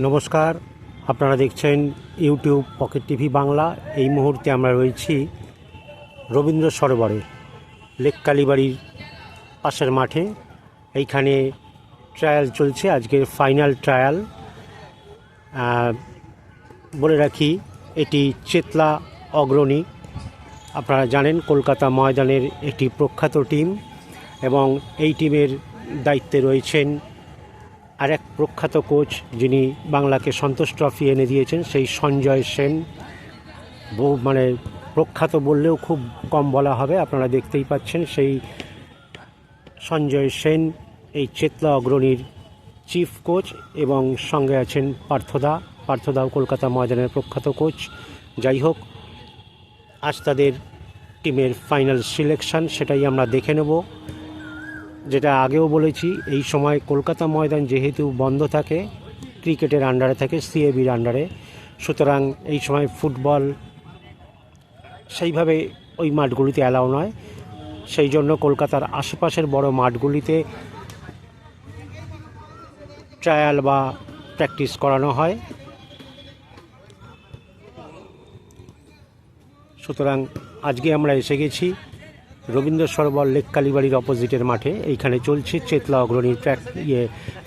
নমস্কার, আপনারা দেখছেন ইউটিউব পকেট টিভি বাংলা। এই মুহূর্তে আমরা রয়েছি রবীন্দ্র সরোবরে, লেক কালীবাড়ির পাশের মাঠে। এইখানে ট্রায়াল চলছে, আজকের ফাইনাল ট্রায়াল। বলে রাখি, এটি চেতলা অগ্রণী, আপনারা জানেন কলকাতা ময়দানের একটি প্রখ্যাত টিম, এবং এই টিমের দায়িত্বে রয়েছেন আর এক প্রখ্যাত কোচ, যিনি বাংলাকে সন্তোষ ট্রফি এনে দিয়েছেন, সেই সঞ্জয় সেন। মানে প্রখ্যাত বললেও খুব কম বলা হবে, আপনারা দেখতেই পাচ্ছেন সেই সঞ্জয় সেন এই চেতলা অগ্রণীর চিফ কোচ, এবং সঙ্গে আছেন পার্থদাও কলকাতা ময়দানের প্রখ্যাত কোচ। যাই হোক, আজ তাদের টিমের ফাইনাল সিলেকশন, সেটাই আমরা দেখে নেব। যেটা আগেও বলেছি, এই সময় কলকাতা ময়দান যেহেতু বন্ধ থাকে, ক্রিকেটের আন্ডারে থাকে, সিএবির আন্ডারে, সুতরাং এই সময় ফুটবল সেইভাবে ওই মাঠগুলিতে অ্যালাউ নয়। সেই জন্য কলকাতার আশেপাশের বড় মাঠগুলিতে ট্রায়াল বা প্র্যাকটিস করানো হয়। সুতরাং আজকে আমরা এসে গেছি রবীন্দ্র সরোবর লেক কালীবাড়ির অপোজিটের মাঠে। এইখানে চলছে চেতলা অগ্রণীর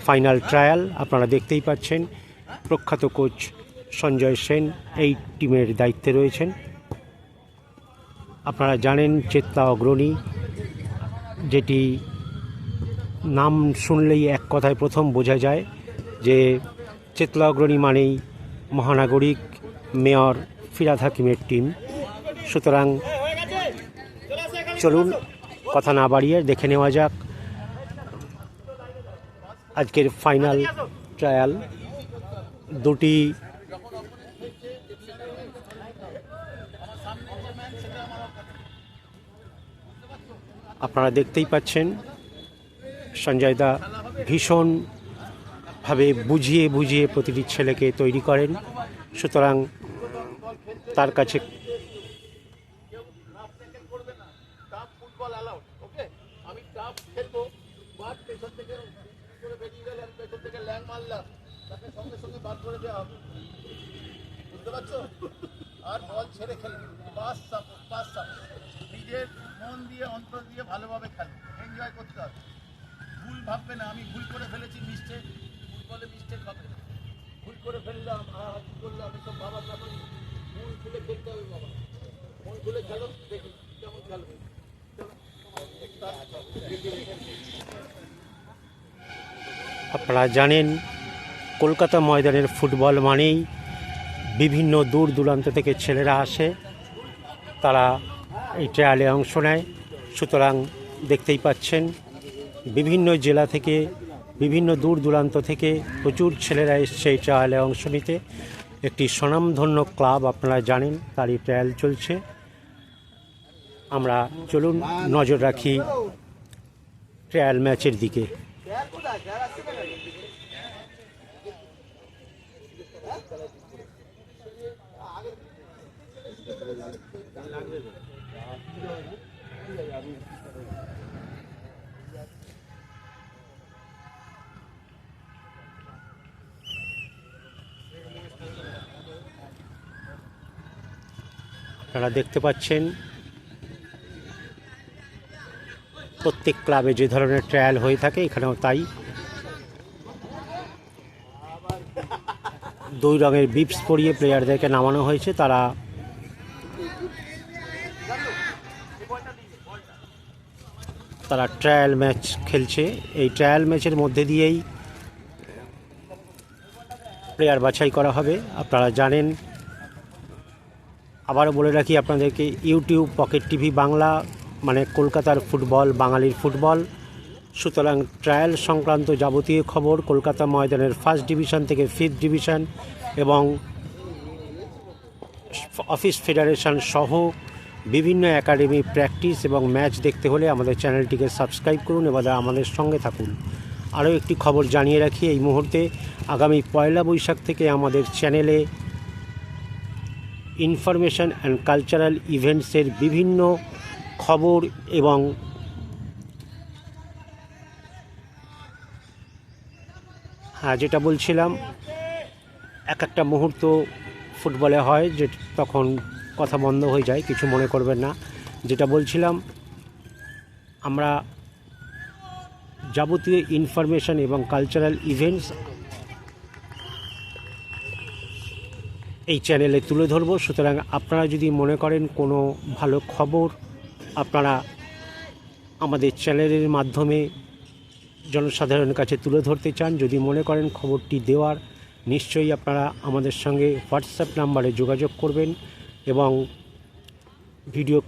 ফাইনাল ট্রায়াল। আপনারা দেখতেই পাচ্ছেন প্রখ্যাত কোচ সঞ্জয় সেন এই টিমের দায়িত্বে রয়েছেন। আপনারা জানেন চেতলা অগ্রণী, যেটি নাম শুনলেই এক কথায় প্রথম বোঝা যায় যে চেতলা অগ্রণী মানেই মহানাগরিক মেয়র ফিরহাদ হাকিমের টিম। সুতরাং চলুন কথা না বাড়িয়ে দেখে নেওয়া যাক আজকের ফাইনাল ট্রায়াল। দুটি আপনারা দেখতেই পাচ্ছেন, সঞ্জয় দা ভীষণভাবে বুঝিয়ে বুঝিয়ে প্রতিটি ছেলেকে তৈরি করেন। সুতরাং তার কাছে আর বল ছেড়ে খেলবে, নিজের মন দিয়ে অন্তর দিয়ে ভালোভাবে খেলো, এনজয় করতে হবে। ভুল ভাববে না, আমি ভুল করে ফেলেছি, ফুটবলে মিস্টেক হবে। ভুল করে ফেললাম, কি করলাম, এসব ভাবার না পারি। মন খুলে খেলতে হবে বাবা, মন খুলে খেলো, দেখি কেমন খেলবে। আপনারা জানেন কলকাতা ময়দানের ফুটবল মানেই বিভিন্ন দূর দূরান্ত থেকে ছেলেরা আসে, তারা এই ট্রায়ালে অংশ নেয়। সুতরাং দেখতেই পাচ্ছেন বিভিন্ন জেলা থেকে, বিভিন্ন দূর দূরান্ত থেকে প্রচুর ছেলেরা এসছে এই ট্রায়ালে অংশ নিতে। একটি স্বনামধন্য ক্লাব, আপনারা জানেন, তারই ট্রায়াল চলছে। আমরা চলুন নজর রাখি ট্রায়াল ম্যাচের দিকে। আপনারা দেখতে পাচ্ছেন প্রত্যেক ক্লাবে যে ধরনের ট্রায়াল হয়ে থাকে এখানেও তাই। দুই রঙের বিপস পরিয়ে প্লেয়ারদেরকে নামানো হয়েছে, তারা ট্রায়াল ম্যাচ খেলছে। এই ট্রায়াল ম্যাচের মধ্যে দিয়েই প্লেয়ার বাছাই করা হবে। আপনারা জানেন, আবারও বলে রাখি আপনাদেরকে, ইউটিউব পকেট টিভি বাংলা মানে কলকাতার ফুটবল, বাঙালির ফুটবল। সুতরাং ট্রায়াল সংক্রান্ত যাবতীয় খবর কলকাতা ময়দানের 1st ডিভিশন থেকে 5th ডিভিশন এবং অফিস ফেডারেশন সহ বিভিন্ন একাডেমি প্র্যাকটিস এবং ম্যাচ দেখতে হলে আমাদের চ্যানেলটিকে সাবস্ক্রাইব করুন এবং আমাদের সঙ্গে থাকুন। আরও একটি খবর জানিয়ে রাখি, এই মুহূর্তে আগামী 1 বৈশাখ থেকে আমাদের চ্যানেলে ইনফরমেশন অ্যান্ড কালচারাল ইভেন্টসের বিভিন্ন খবর এবং যেটা বলছিলাম, এক একটা মুহূর্ত ফুটবলে হয় যে তখন কথা বন্ধ হয়ে যায়, কিছু মনে করবেন না। যেটা বলছিলাম, আমরা যাবতীয় ইনফরমেশন এবং কালচারাল ইভেন্টস এই চ্যানেলে তুলে ধরব। সুতরাং আপনারা যদি মনে করেন কোনো ভালো খবর আপনারা আমাদের চ্যানেলের মাধ্যমে জনসাধারণের কাছে তুলে ধরতে চান, যদি মনে করেন খবরটি দেওয়ার, নিশ্চয়ই আপনারা আমাদের সঙ্গে হোয়াটসঅ্যাপ নাম্বারে যোগাযোগ করবেন এবং ভিডিও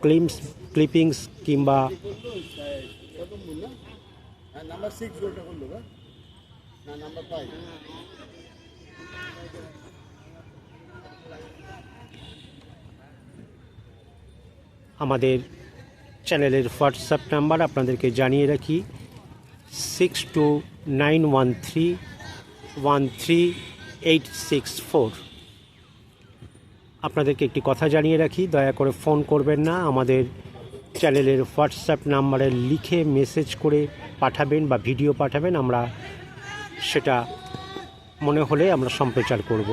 ক্লিপিংস কিংবা নাম্বার 6 গোলটা করলো না নাম্বার 5 আমাদের চ্যানেলের হোয়াটসঅ্যাপ নাম্বার আপনাদেরকে জানিয়ে রাখি 6291313864। আপনাদেরকে একটি কথা জানিয়ে রাখি, দয়া করে ফোন করবেন না, আমাদের চ্যানেলের হোয়াটসঅ্যাপ নাম্বারে লিখে মেসেজ করে পাঠাবেন বা ভিডিও পাঠাবেন, আমরা সেটা মনে হলে আমরা সম্প্রচার করব।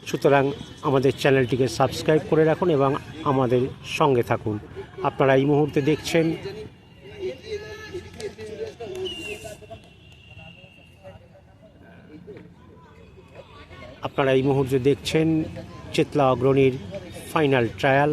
সুতরাং আমাদের চ্যানেলটিকে সাবস্ক্রাইব করে রাখুন এবং আমাদের সঙ্গে থাকুন। আপনারা এই মুহূর্তে দেখছেন চেতলা অগ্রণীর ফাইনাল ট্রায়াল।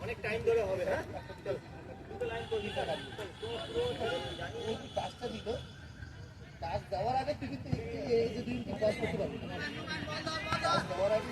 অনেক টাইম ধরে হবে। হ্যাঁ কাজ দেওয়ার আগে তুই কিন্তু এই যে দুই মিনিট কাজ করতে পারবি, কাজ দেওয়ার আগে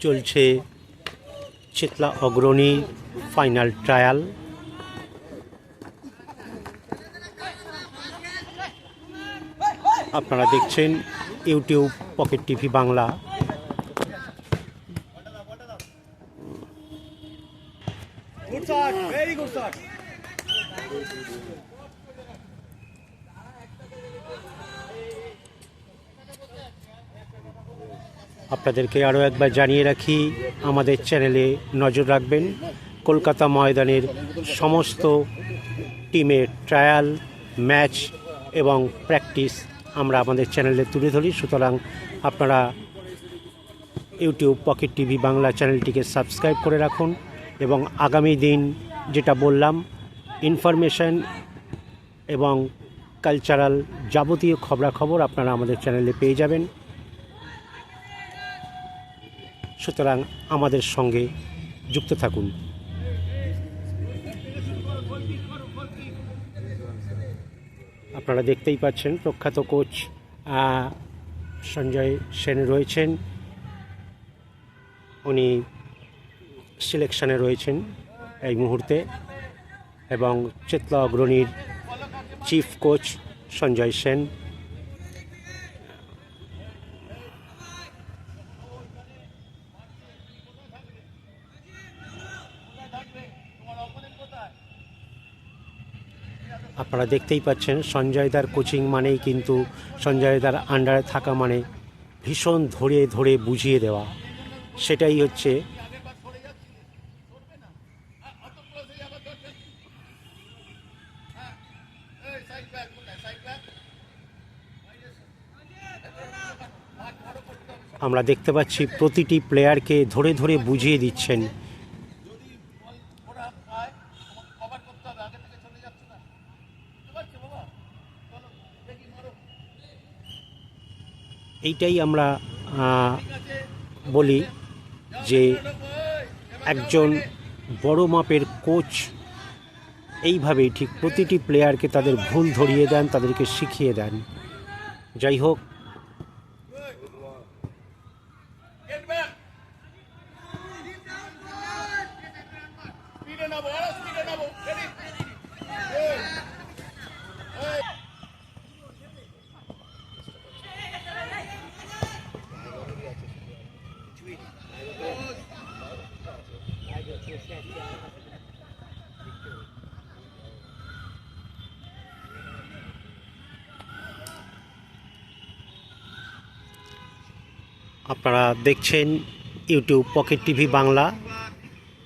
চলছে চেতলা অগ্রণী ফাইনাল ট্রায়াল। আপনারা দেখছেন ইউটিউব পকেট টিভি বাংলা। আপনাদেরকে আরও একবার জানিয়ে রাখি, আমাদের চ্যানেলে নজর রাখবেন। কলকাতা ময়দানের সমস্ত টিমের ট্রায়াল, ম্যাচ এবং প্র্যাকটিস আমরা আমাদের চ্যানেলে তুলে ধরি। সুতরাং আপনারা ইউটিউব পকেট টিভি বাংলা চ্যানেলটিকে সাবস্ক্রাইব করে রাখুন এবং আগামী দিন যেটা বললাম, ইনফরমেশন এবং কালচারাল যাবতীয় খবরাখবর আপনারা আমাদের চ্যানেলে পেয়ে যাবেন। সুতরাং আমাদের সঙ্গে যুক্ত থাকুন। আপনারা দেখতেই পাচ্ছেন প্রখ্যাত কোচ সঞ্জয় সেন রয়েছেন, উনি সিলেকশনে রয়েছেন এই মুহূর্তে, এবং চেতলা অগ্রণীর চিফ কোচ সঞ্জয় সেন। আপনারা দেখতেই পাচ্ছেন সঞ্জয়দার কোচিং মানেই কিন্তু, সঞ্জয়দার আন্ডারে থাকা মানে ভীষণ ধরে ধরে বুঝিয়ে দেওয়া, সেটাই হচ্ছে আমরা দেখতে পাচ্ছি প্রতিটি প্লেয়ারকে ধরে ধরে বুঝিয়ে দিচ্ছেন। এইটাই আমরা বলি যে একজন বড় মাপের কোচ এইভাবেই ঠিক প্রতিটি প্লেয়ারকে তাদের ভুল ধরিয়ে দেন, তাদেরকে শিখিয়ে দেন। যাই হোক, আপনারা দেখছেন ইউটিউব পকেট টিভি বাংলা।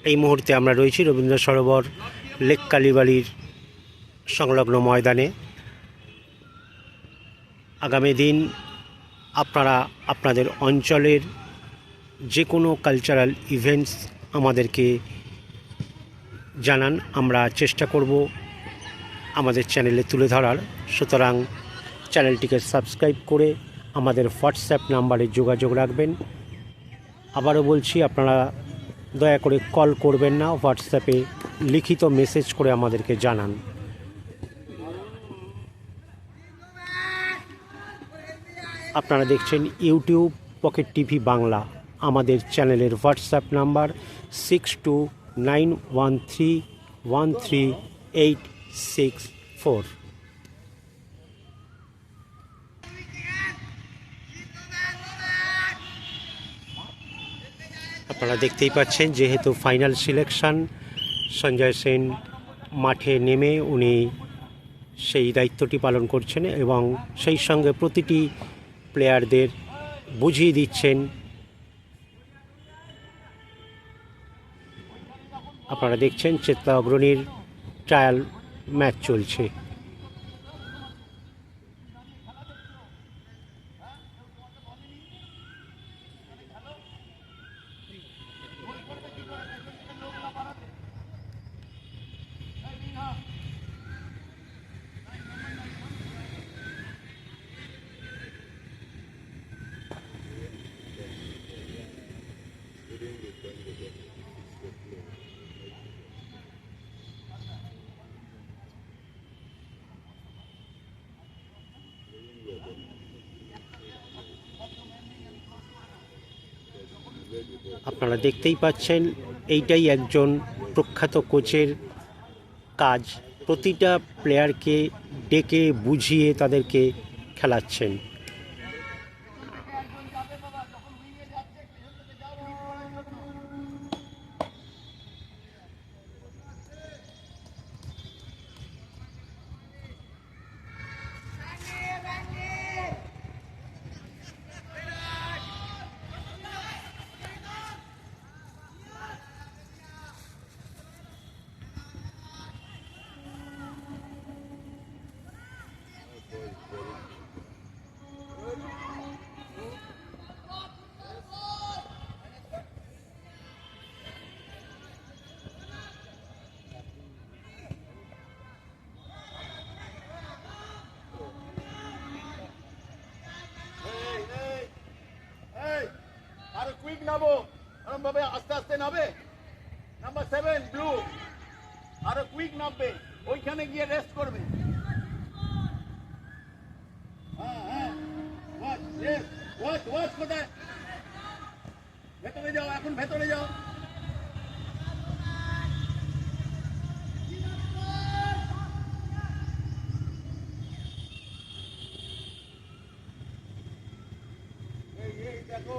এই মুহূর্তে আমরা রয়েছি রবীন্দ্র সরোবর লেক কালীবাড়ির সংলগ্ন ময়দানে। আগামী দিন আপনারা আপনাদের অঞ্চলের যে কোনো কালচারাল ইভেন্টস আমাদেরকে জানান, আমরা চেষ্টা করব আমাদের চ্যানেলে তুলে ধরার। সুতরাং চ্যানেলটিকে সাবস্ক্রাইব করে আমাদের হোয়াটসঅ্যাপ নাম্বারে যোগাযোগ রাখবেন। আবারও বলছি, আপনারা দয়া করে কল করবেন না, হোয়াটসঅ্যাপে লিখিত মেসেজ করে আমাদেরকে জানান। আপনারা দেখছেন ইউটিউব পকেট টিভি বাংলা। আমাদের চ্যানেলের হোয়াটসঅ্যাপ নাম্বার 6291313864। আপনারা দেখতেই পাচ্ছেন, যেহেতু ফাইনাল সিলেকশন, সঞ্জয় সেন মাঠে নেমে উনি সেই দায়িত্বটি পালন করছেন এবং সেই সঙ্গে প্রতিটি প্লেয়ারদের বুঝিয়ে দিচ্ছেন। আপনারা দেখছেন চেতলা অগ্রণীর ট্রায়াল ম্যাচ চলছে। আপনারা দেখতেই পাচ্ছেন, এইটাই একজন প্রখ্যাত কোচের কাজ। প্রতিটা প্লেয়ারকে ডেকে বুঝিয়ে তাদেরকে খেলাচ্ছেন। কুইক নামো, এরকম ভাবে আস্তে আস্তে নামবে। নাম্বার 7 ব্লু আরো কুইক নামবে, ওইখানে গিয়ে রেস্ট করবে। ওয়াচ কোথায়? ভেতরে যাও, এখন ভেতরে যাও। দেখো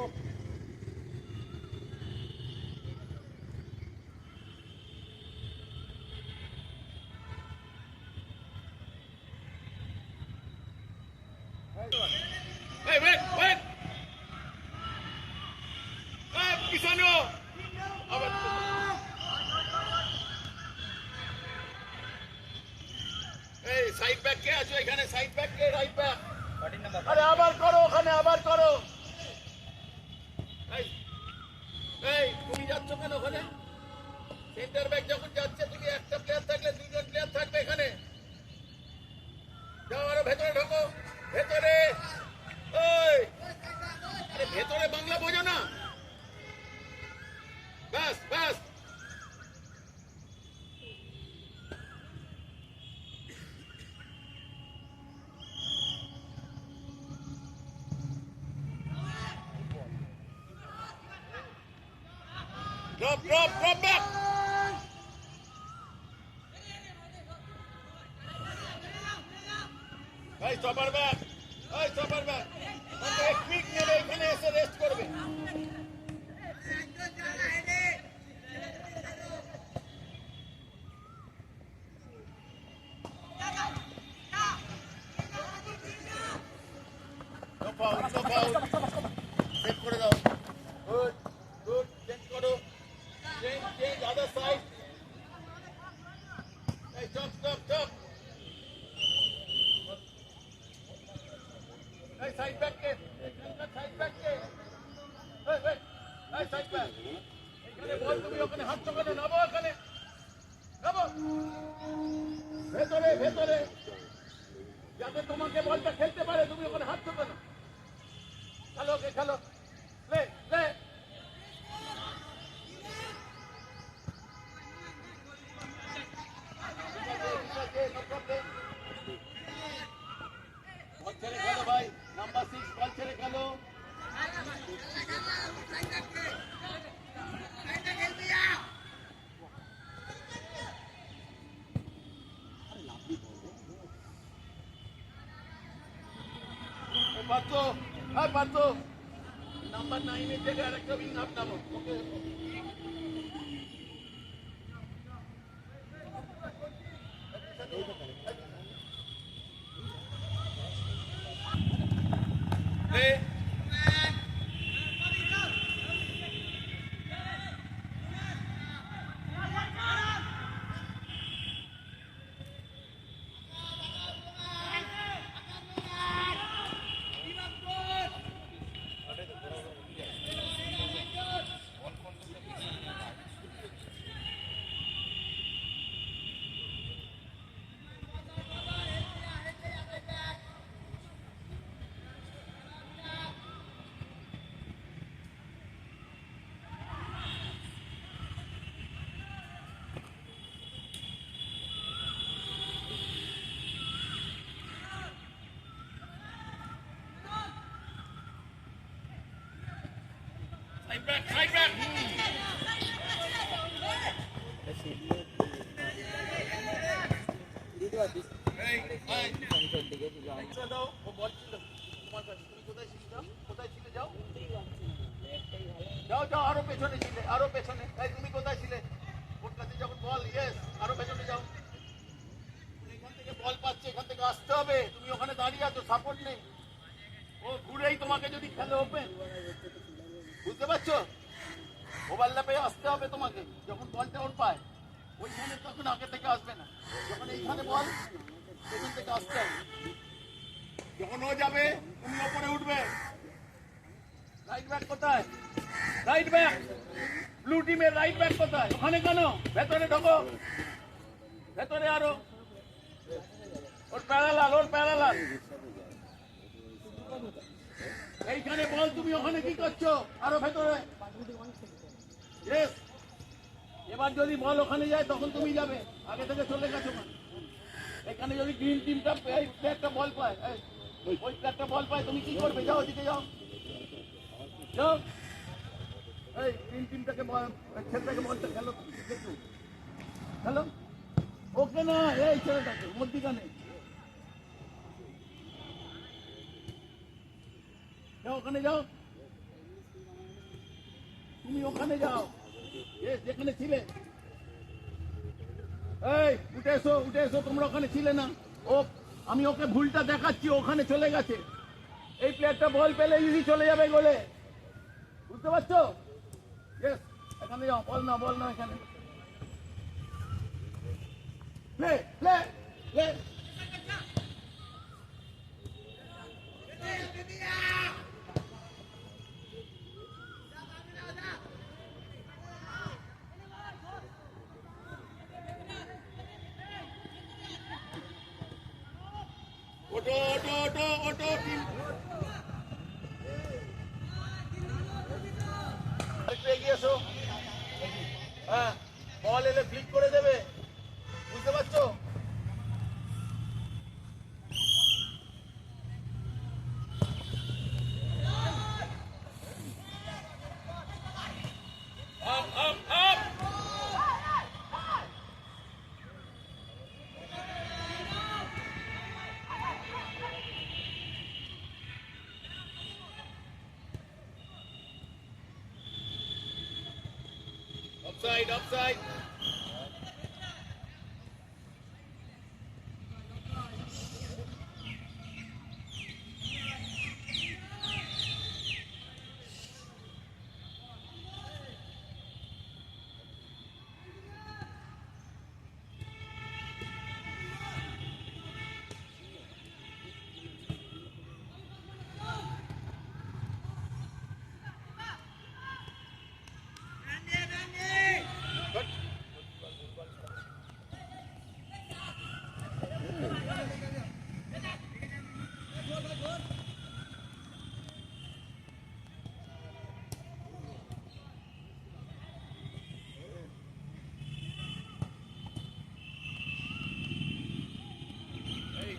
wait. Pisano. এই সাইড ব্যাক কে আছো এখানে? সাইড ব্যাক কে? Right back. আরে আবার করো, ওখানে আবার করো। এই তুমি যাচ্ছ কেন ওখানে? সেন্টার ব্যাক যখন যাচ্ছে, তুমি একটা প্লেয়ার থাকলে দুজন প্লেয়ার থাকবে এখানে। যাও, আরো ভেতরে ঢোকো, ভেতরে। ওই Drop back. Hey, stopper back. এক উইক নেবে এখানে এসে রেস্ট করবে। No foul. Set করে দাও। Good. Change করো। Change other side. Hey, stop. Hey, side back ke. Hey, side back. এখানে বল তুমি ওখানে হাত চোখানো নামো ওখানে। নামো। ভেতরে। যাতে তোমাকে বলটা খেলতে পারে তুমি ওখানে হাত চোখানো। খেলো। প্লে। বল ছেড়ে খেলো ভাই। নাম্বার 6 বল ছেড়ে খেলো। পারতো নাম্বার 9 এর জায়গায় আরেকটা উইং আপ নামো। ওকে Side back. যাও আরো পেছনে তুমি কোথায় ছিলে? ওর কাছে যখন বল আরো পেছনে যাও। এখান থেকে বল পাচ্ছে, এখান থেকে আসতে হবে। তুমি ওখানে দাঁড়িয়ে আছো, সাপোর্ট নেই। ও ঘুরেই তোমাকে যদি খেলে ওপেন, বুঝতে পারছো? ওভারল্যাপে আসতে হবে তোমাকে। যখন বলটা ওর পায় ওইখানে তখন আগে থেকে আসবে না। যখন এইখানে বল সেখান থেকে আসতে হবে। যখন ও যাবে তুমি ওপরে উঠবে। রাইট ব্যাক কোথায়? ব্লু টিমের রাইট ব্যাক কোথায়? ওখানে কেন? ভেতরে ঢোকো, ভেতরে আরো। ওর প্যারালাল। এইখানে বল, তুমি ওখানে কি করছো? আরো ভেতরে। এবার যদি বল ওখানে যায় তখন তুমি যাবে। আগে থেকে চলে গেছো। এখানে যদি গ্রিন টিমটা একটা বল পায়, ওই একটা বল পায়, তুমি কি করবে? যাও ওদিকে যাও। এই গ্রিন টিমটাকে ছেলেটাকে বলটা খেলো। ওকে না, এই ছেলেটাকে মধ্যিখানে যাও। ওখানে যাও, তুমি ওখানে যাও যেখানে ছিলে। এই উঠে এসো, তোমরা ওখানে ছিলে না। আমি ওকে ভুলটা দেখাচ্ছি, ওখানে চলে গেছে। এই প্লেয়ারটা বল পেলে ইজি চলে যাবে গোলে, বুঝতে পারছো? এখানে যাও। বল না এখানে। প্লে। ওটো এগিয়ে এসো। হ্যাঁ, বল এলে ফ্লিক করে দেবে, বুঝতে পারছো? up. Offside offside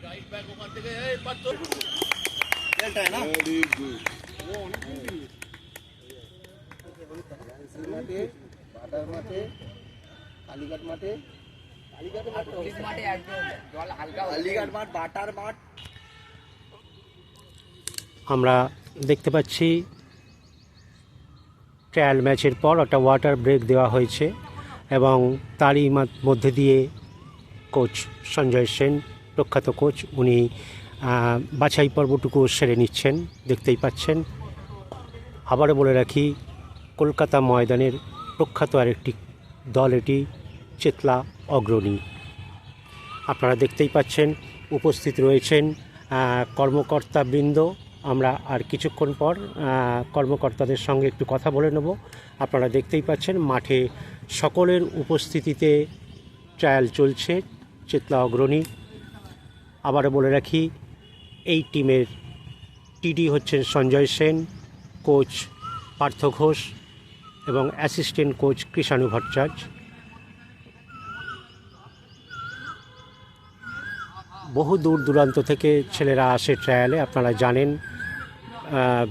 right back ওখান থেকে এই পাত্র ভেরি গুড মাঠে বাটার মাঠে কালীঘাট মাঠে কালীঘাট মাঠ বাটার মাঠ আমরা দেখতে পাচ্ছি ট্রায়াল ম্যাচের পর একটা ওয়াটার ব্রেক দেওয়া হয়েছে এবং তারই মধ্যে দিয়ে কোচ সঞ্জয় সেন প্রখ্যাত কোচ উনি বাছাই পর্বটুকু সেরে নিচ্ছেন দেখতেই পাচ্ছেন। আবারও বলে রাখি কলকাতা ময়দানের প্রখ্যাত আরেকটি দল এটি চেতলা অগ্রণী। আপনারা দেখতেই পাচ্ছেন উপস্থিত রয়েছেন কর্মকর্তাবৃন্দ। আমরা আর কিছুক্ষণ পর কর্মকর্তাদের সঙ্গে একটু কথা বলে নেব। আপনারা দেখতেই পাচ্ছেন মাঠে সকলের উপস্থিতিতে ট্রায়াল চলছে চেতলা অগ্রণী। আবারও বলে রাখি এই টিমের টিডি হচ্ছেন সঞ্জয় সেন, কোচ পার্থ ঘোষ এবং অ্যাসিস্ট্যান্ট কোচ কৃষাণু ভট্টাচার্য। বহু দূর দূরান্ত থেকে ছেলেরা আসে ট্রায়ালে, আপনারা জানেন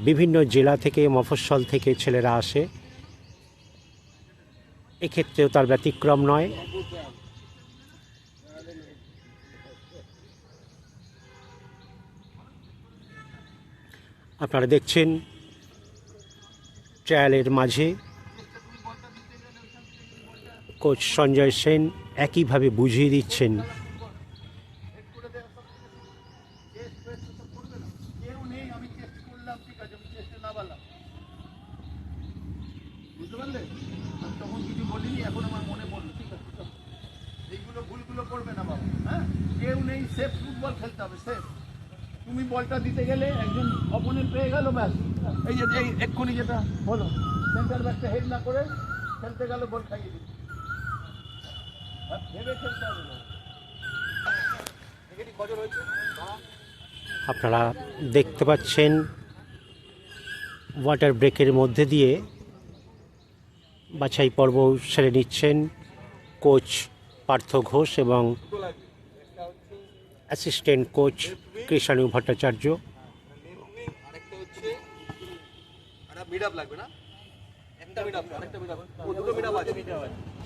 বিভিন্ন জেলা থেকে মফস্বল থেকে ছেলেরা আসে, এক্ষেত্রেও তার ব্যতিক্রম নয়। আপনারা দেখছেন ট্রায়ালের মাঝে কোচ সঞ্জয় সেন একইভাবে বুঝিয়ে দিচ্ছেন কেউ নেই, আমি চেষ্টা করলাম, ঠিক আছে, আমি চেষ্টা না পারলাম, বুঝতে পারলে? আমি তখন কিছু বলিনি, এখন আমার মনে পড়লো, ঠিক আছে, এইগুলো ভুলগুলো করবে না বাবা। হ্যাঁ, কেউ নেই, সেফ ফুটবল খেলতে হবে, সেফ। তুমি বলটা দিতে গেলে একজন অপোনেন্ট পেয়ে গেল, ব্যাস। এই যে এই এক্ষুনি যেটা হলো, সেন্টার ব্যাকটা হেড না করে খেলতে গেল, বল খাইয়ে দিল। ভেবে খেলতে হবে না। আপনারা দেখতে পাচ্ছেন ওয়াটার ব্রেকের মধ্যে দিয়ে বাছাই পর্ব সেরে নিচ্ছেন কোচ পার্থ ঘোষ এবং অ্যাসিস্ট্যান্ট কোচ কৃষাণু ভট্টাচার্য। আরেকটা হচ্ছে একটা মিড আপ লাগবে না, একটা মিড আপ, আরেকটা মিড আপ, ও দুটো মিড আপ আছে,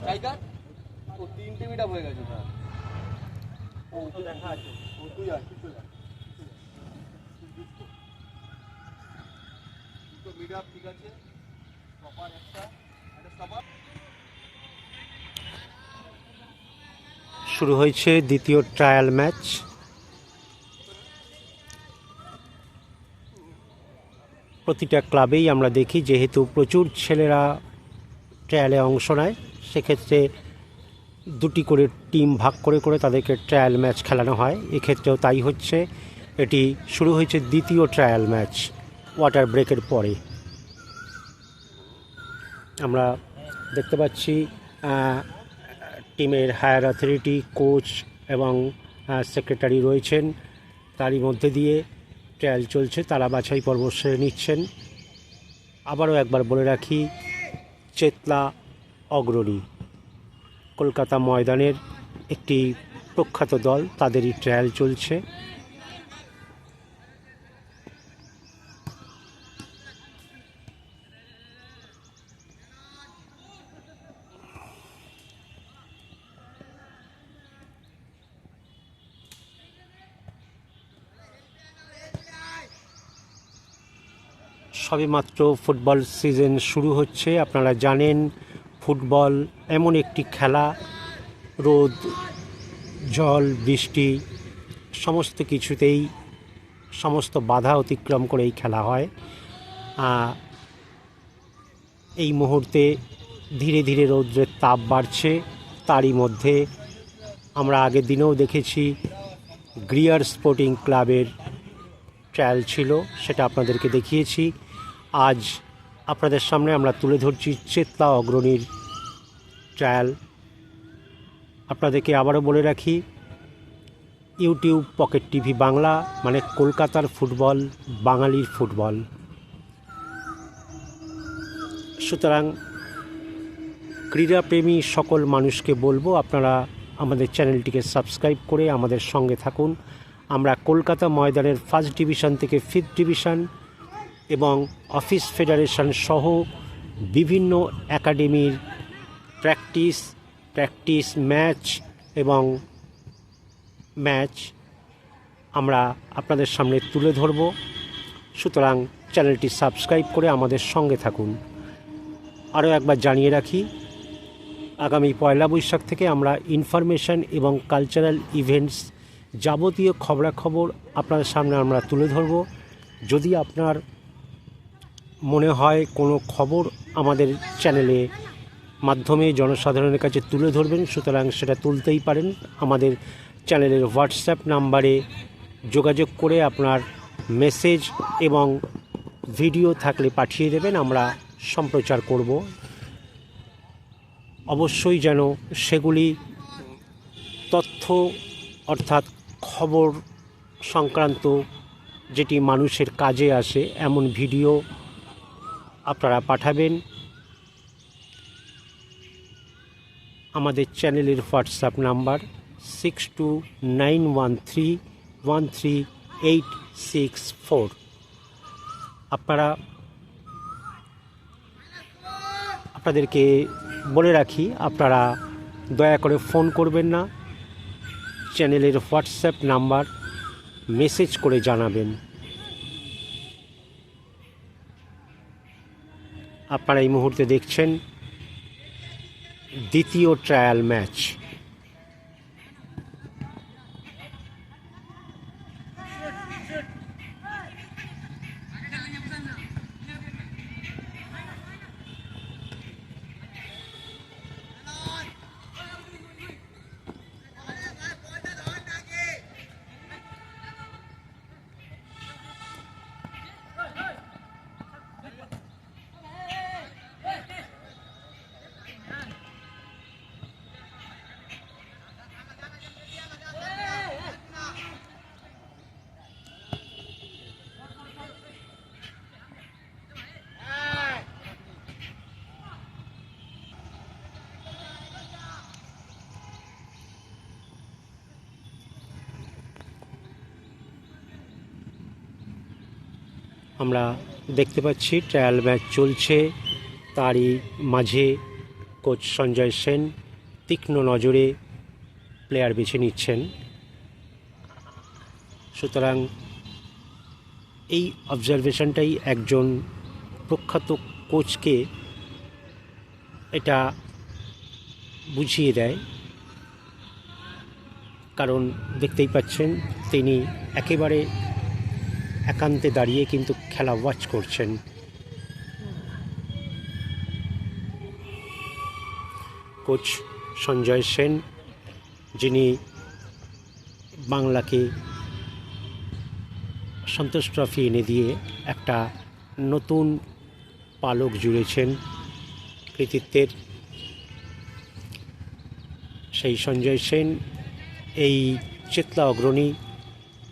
টাইগার ও তিনটে মিড আপ হয়ে গেছে। ও তো দেখা আছে, ও তুই আসছিস, তুই যা, দুটো মিড আপ, ঠিক আছে, প্রপার একটা স্টপার। শুরু হয়েছে দ্বিতীয় ট্রায়াল ম্যাচ। প্রতিটা ক্লাবেই আমরা দেখি যেহেতু প্রচুর ছেলেরা ট্রায়ালে অংশ নেয়, সেক্ষেত্রে দুটি করে টিম ভাগ করে করে তাদেরকে ট্রায়াল ম্যাচ খেলানো হয়। এক্ষেত্রেও তাই হচ্ছে। এটি শুরু হয়েছে দ্বিতীয় ট্রায়াল ম্যাচ ওয়াটার ব্রেকের পরে। আমরা দেখতে পাচ্ছি টিমের হায়ার অথরিটি, কোচ এবং সেক্রেটারি রয়েছেন, তারই মধ্যে দিয়ে ট্রায়াল চলছে, তারা বাছাই পর্ব সেরে নিচ্ছেন। আবারও একবার বলে রাখি চেতলা অগ্রণী কলকাতা ময়দানের একটি প্রখ্যাত দল, তাদেরই ট্রায়াল চলছে। সবেমাত্র ফুটবল সিজন শুরু হচ্ছে। আপনারা জানেন ফুটবল এমন একটি খেলা, রোদ, জল, বৃষ্টি সমস্ত কিছুতেই সমস্ত বাধা অতিক্রম করে এই খেলা হয়। এই মুহূর্তে ধীরে ধীরে রৌদ্রের তাপ বাড়ছে। তারই মধ্যে আমরা আগের দিনেও দেখেছি গ্রিয়ার স্পোর্টিং ক্লাবের ট্রায়াল ছিল, সেটা আপনাদেরকে দেখিয়েছি। আজ আপনাদের সামনে আমরা তুলে ধরছি চেতলা অগ্রণীর ট্রায়াল। আপনাদেরকে আবারও বলে রাখি, ইউটিউব পকেট টিভি বাংলা মানে কলকাতার ফুটবল, বাঙালির ফুটবল। সুতরাং ক্রীড়াপ্রেমী সকল মানুষকে বলবো, আপনারা আমাদের চ্যানেলটিকে সাবস্ক্রাইব করে আমাদের সঙ্গে থাকুন। আমরা কলকাতা ময়দানের 1st ডিভিশন থেকে 5th ডিভিশন এবং অফিস ফেডারেশন সহ বিভিন্ন একাডেমির প্র্যাকটিস ম্যাচ আমরা আপনাদের সামনে তুলে ধরব। সুতরাং চ্যানেলটি সাবস্ক্রাইব করে আমাদের সঙ্গে থাকুন। আরও একবার জানিয়ে রাখি, আগামী 1 বৈশাখ থেকে আমরা ইনফরমেশন এবং কালচারাল ইভেন্টস যাবতীয় খবরাখবর আপনাদের সামনে আমরা তুলে ধরব। যদি আপনার মনে হয় কোনো খবর আমাদের চ্যানেলে মাধ্যমে জনসাধারণের কাছে তুলে ধরবেন, সুতরাং সেটা তুলতেই পারেন। আমাদের চ্যানেলের হোয়াটসঅ্যাপ নাম্বারে যোগাযোগ করে আপনার মেসেজ এবং ভিডিও থাকলে পাঠিয়ে দেবেন, আমরা সম্প্রচার করব। অবশ্যই যেন সেগুলি তথ্য অর্থাৎ খবর সংক্রান্ত যেটি মানুষের কাজে আসে এমন ভিডিও আপনারা পাঠাবেন। আমাদের চ্যানেলের হোয়াটসঅ্যাপ নাম্বার 6291313864। আপনাদেরকে বলে রাখি, আপনারা দয়া করে ফোন করবেন না, চ্যানেলের হোয়াটসঅ্যাপ নাম্বার মেসেজ করে জানাবেন। আপনারা এই মুহূর্তে দেখছেন দ্বিতীয় ট্রায়াল ম্যাচ। আমরা দেখতে পাচ্ছি ট্রায়াল ম্যাচ চলছে, তারই মাঝে কোচ সঞ্জয় সেন তীক্ষ্ণ নজরে প্লেয়ার বেছে নিচ্ছেন। সুতরাং এই অবজারভেশনটাই একজন প্রখ্যাত কোচকে এটা বুঝিয়ে দেয়, কারণ দেখতেই পাচ্ছেন তিনি একেবারে একান্তে দাঁড়িয়ে কিন্তু খেলা ওয়াচ করছেন। কোচ সঞ্জয় সেন, যিনি বাংলাকে সন্তোষ ট্রফি এনে দিয়ে একটা নতুন পালক জুড়েছেন কৃতিত্বের, সেই সঞ্জয় সেন এই চেতলা অগ্রণী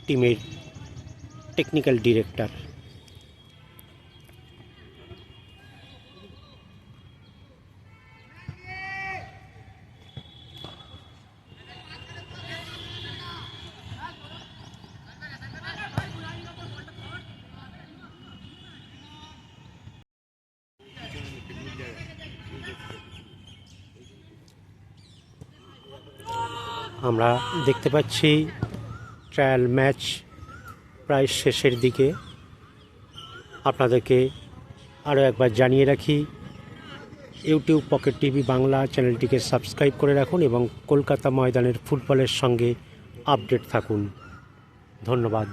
টিমের টেকনিক্যাল ডিরেক্টর। আমরা দেখতে পাচ্ছি ট্রায়াল ম্যাচ প্রায় শেষের দিকে। আপনাদেরকে আরও একবার জানিয়ে রাখি, ইউটিউব পকেট টিভি বাংলা চ্যানেলটিকে সাবস্ক্রাইব করে রাখুন এবং কলকাতা ময়দানের ফুটবলের সঙ্গে আপডেট থাকুন। ধন্যবাদ।